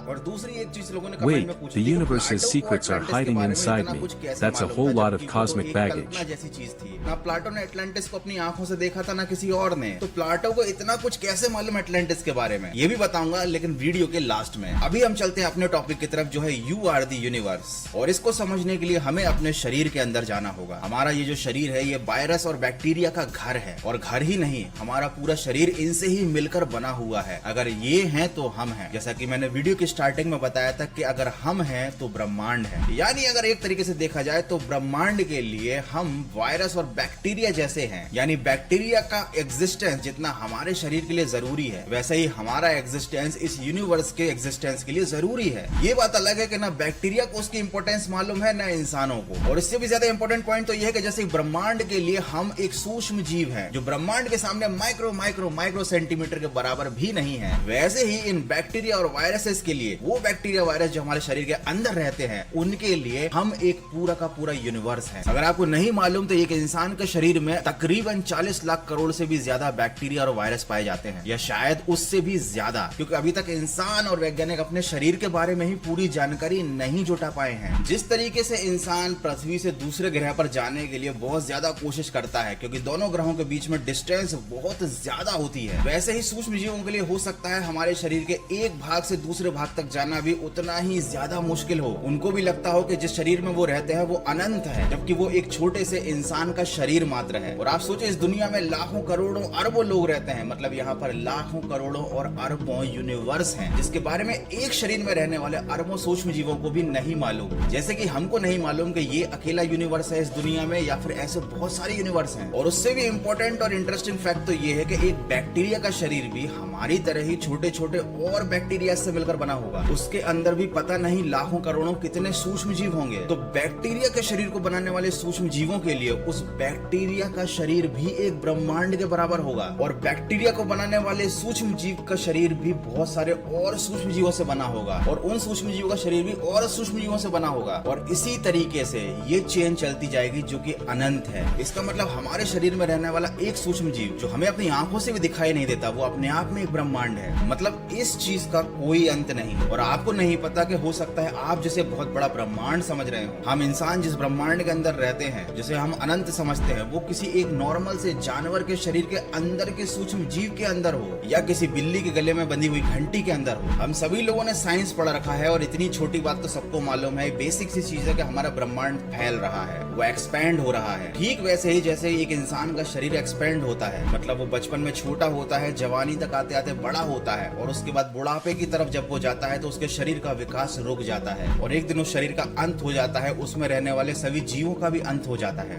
और दूसरी एक चीज लोगों ने कमेंट में Wait, पूछी the थी कि universe's प्लाटो को secrets are अटलांटिस के hiding बारे में inside इतना me. कुछ कैसे That's a मालूम whole था, lot जबकि of वो cosmic एक baggage. कल्पना जैसी चीज थी। ना प्लाटो ने अटलांटिस को अपनी आंखों से देखा था ना किसी और ने, तो प्लाटो को इतना कुछ कैसे मालूम अटलांटिस के बारे में, ये भी बताऊंगा लेकिन वीडियो के लास्ट में। अभी हम चलते हैं अपने टॉपिक की तरफ जो है यू आर द यूनिवर्स। और इसको समझने के लिए हमें अपने शरीर के अंदर जाना होगा। हमारा ये जो शरीर है ये वायरस और बैक्टीरिया का घर है, और घर ही नहीं हमारा पूरा शरीर इनसे ही मिलकर बना हुआ है। अगर ये है तो हम हैं। जैसा कि मैंने वीडियो की स्टार्टिंग में बताया था कि अगर हम हैं तो ब्रह्मांड है। यानी अगर एक तरीके से देखा जाए तो ब्रह्मांड के लिए हम वायरस और बैक्टीरिया जैसे हैं। यानी बैक्टीरिया का एग्जिस्टेंस जितना हमारे शरीर के लिए जरूरी है, वैसे ही हमारा एग्जिस्टेंस इस यूनिवर्स के एग्जिस्टेंस के लिए जरूरी है। ये बात अलग है कि ना बैक्टीरिया को उसकी इंपॉर्टेंस मालूम है ना इंसानों को। और इससे भी ज्यादा इंपॉर्टेंट पॉइंट तो यह है कि जैसे ब्रह्मांड के लिए हम एक सूक्ष्म जीव हैं, जो ब्रह्मांड के सामने माइक्रो माइक्रो माइक्रो सेंटीमीटर के बराबर भी नहीं है, वैसे ही इन बैक्टीरिया और वायरसेस के लिए, वो बैक्टीरिया वायरस जो हमारे शरीर के अंदर रहते हैं, उनके लिए हम एक पूरा का पूरा यूनिवर्स है। अगर आपको नहीं मालूम तो एक इंसान के शरीर में तकरीबन 40 लाख करोड़ से भी ज्यादा बैक्टीरिया और वायरस पाए जाते हैं, या शायद उससे भी ज्यादा, क्योंकि अभी तक इंसान और वैज्ञानिक अपने शरीर के बारे में ही पूरी जानकारी नहीं जुटा पाए हैं। जिस तरीके से इंसान पृथ्वी से दूसरे ग्रह पर जाने के लिए बहुत ज्यादा कोशिश करता है, क्योंकि दोनों ग्रहों के बीच में डिस्टेंस बहुत ज्यादा होती है, वैसे ही सूक्ष्म जीवों के लिए हो सकता है हमारे शरीर के एक भाग से दूसरे भाग तक जाना भी उतना ही ज्यादा मुश्किल हो। उनको भी लगता हो कि जिस शरीर में वो रहते हैं वो अनंत है, जबकि वो एक छोटे से इंसान का शरीर मात्र है। और आप सोचे इस दुनिया में लाखों करोड़ों अरबों लोग रहते हैं, मतलब यहाँ पर लाखों करोड़ों और अरबों यूनिवर्स हैं, जिसके बारे में एक शरीर में रहने वाले अरबों सूक्ष्म जीवों को भी नहीं मालूम। जैसे कि हमको नहीं मालूम कि ये अकेला यूनिवर्स है इस दुनिया में, या फिर ऐसे बहुत सारे यूनिवर्स हैं। और उससे भी इंपॉर्टेंट और इंटरेस्टिंग फैक्ट तो ये है कि एक बैक्टीरिया का शरीर भी हमारी तरह ही छोटे छोटे और बैक्टीरिया से मिलकर बना होगा। उसके अंदर भी पता नहीं लाखों करोड़ों कितने सूक्ष्म जीव होंगे। तो बैक्टीरिया के शरीर को बनाने वाले सूक्ष्म जीवों के लिए उस बैक्टीरिया का शरीर भी एक ब्रह्मांड के बराबर होगा, और बैक्टीरिया को बनाने वाले सूक्ष्म जीव का शरीर भी बहुत सारे और सूक्ष्म जीवों से बना होगा, और उन सूक्ष्म जीवों का शरीर भी और सूक्ष्म जीवों से बना होगा। और इसी तरीके से ये चेन चलती जाएगी जो कि अनंत है। इसका मतलब हमारे शरीर में रहने वाला एक सूक्ष्म जीव जो हमें अपनी आंखों से भी दिखाई नहीं देता, वो अपने आप में एक ब्रह्मांड है। मतलब इस चीज का कोई अंत नहीं। और आपको नहीं पता कि हो सकता है आप जिसे बहुत बड़ा ब्रह्मांड समझ रहे हो, हम इंसान जिस ब्रह्मांड के अंदर रहते हैं, जिसे हम अनंत समझते हैं, वो किसी एक नॉर्मल से जानवर के शरीर के अंदर के सूक्ष्म जीव के अंदर हो, या किसी बिल्ली के गले में बंधी हुई घंटी के अंदर हो। हम सभी लोगों ने साइंस पढ़ रखा है, और इतनी छोटी बात तो सबको मालूम है, बेसिक सी चीज है कि हमारा ब्रह्मांड फैल रहा है, वो एक्सपैंड हो रहा है। ठीक वैसे ही जैसे एक इंसान का शरीर एक्सपैंड होता है, मतलब वो बचपन में छोटा होता है, जवानी तक आते आते बड़ा होता है, और उसके बाद बुढ़ापे की तरफ जब वो जाता है तो उसके शरीर का विकास रुक जाता है, और एक दिन उस शरीर का अंत हो जाता है, उसमें रहने वाले सभी जीवों का भी अंत हो जाता है।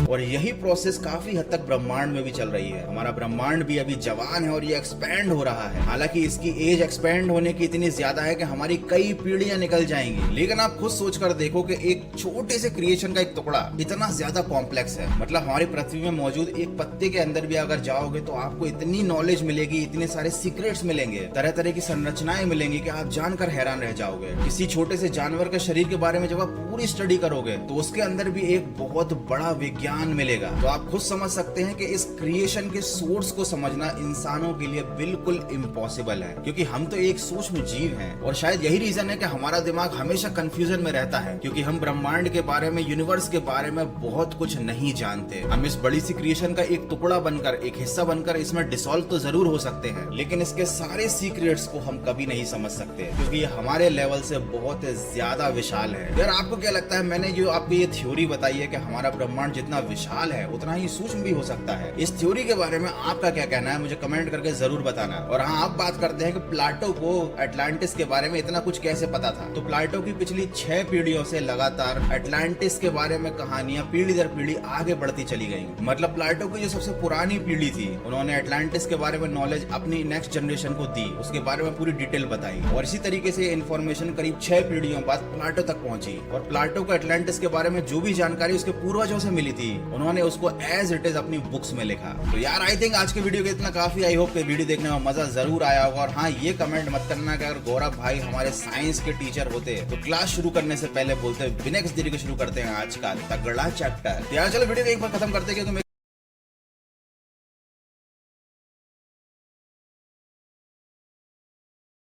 और यही प्रोसेस काफी हद तक ब्रह्मांड में भी चल रही है। हमारा ब्रह्मांड भी अभी जवान है और ये एक्सपैंड हो रहा है। हालांकि इसकी एज एक्सपैंड होने की इतनी ज्यादा है कि हमारी कई पीढ़ियां निकल जाएंगी, लेकिन आप खुद सोचकर देखो कि एक छोटे से क्रिएशन का एक टुकड़ा इतना ज्यादा कॉम्प्लेक्स है। मतलब हमारी पृथ्वी में मौजूद एक पत्ते के अंदर भी अगर जाओगे तो आपको इतनी नॉलेज मिलेगी, इतने सारे सीक्रेट्स मिलेंगे, तरह तरह की संरचनाएं मिलेंगी कि आप जानकर हैरान रह जाओगे। किसी छोटे से जानवर के शरीर के बारे में जब आप पूरी स्टडी करोगे तो उसके अंदर भी एक बहुत बड़ा विज्ञान मिलेगा। तो आप खुद समझ सकते हैं कि इस क्रिएशन के सोर्स को समझना इंसानों के लिए बिल्कुल इम्पॉसिबल है, क्योंकि हम तो एक सूक्ष्म जीव हैं। और शायद यही रीजन है कि हमारा दिमाग हमेशा कंफ्यूजन में रहता है, क्योंकि हम ब्रह्मांड के बारे में, यूनिवर्स के बारे में बहुत कुछ नहीं जानते। हम इस बड़ी सी क्रिएशन का एक टुकड़ा बनकर, एक हिस्सा बनकर इसमें डिसॉल्व तो जरूर हो सकते हैं, लेकिन इसके सारे सीक्रेट्स को हम कभी नहीं समझ सकते, क्योंकि ये हमारे लेवल से बहुत ज्यादा विशाल है। यार आपको क्या लगता है, मैंने जो आपको ये थ्योरी बताई है कि हमारा ब्रह्मांड जितना विशाल है उतना ही सूक्ष्म भी हो सकता है, इस थ्योरी के बारे में आपका क्या कहना है मुझे कमेंट करके जरूर बताना। और हाँ, आप बात करते हैं कि प्लाटो को अटलांटिस के बारे में इतना कुछ कैसे पता था। तो प्लाटो की पिछली 6 पीढ़ियों से लगातार अटलांटिस के बारे में कहानियां पीढ़ी दर पीढ़ी आगे बढ़ती चली गई। मतलब प्लाटो की जो सबसे पुरानी पीढ़ी थी, उन्होंने अटलांटिस के बारे में नॉलेज अपनी नेक्स्ट जनरेशन को दी, उसके बारे में पूरी डिटेल बताई, और इसी तरीके से इन्फॉर्मेशन करीब 6 पीढ़ियों बाद प्लाटो तक पहुंची। और प्लाटो को अटलांटिस के बारे में जो भी जानकारी उसके पूर्वजों से मिली थी, उन्होंने उसको एज इट इज अपनी बुक्स में लिखा। तो यार आई थिंक आज के वीडियो के इतना काफी। आई होप वीडियो देखने में मजा जरूर आया होगा। और हाँ, ये कमेंट मत करना कि अगर गौरव भाई हमारे साइंस के टीचर होते तो क्लास शुरू करने से पहले बोलते बिना किसी तरीके शुरू करते हैं आज का तगड़ा चैप्टर। यार चलो वीडियो एक बार खत्म करते हैं, क्योंकि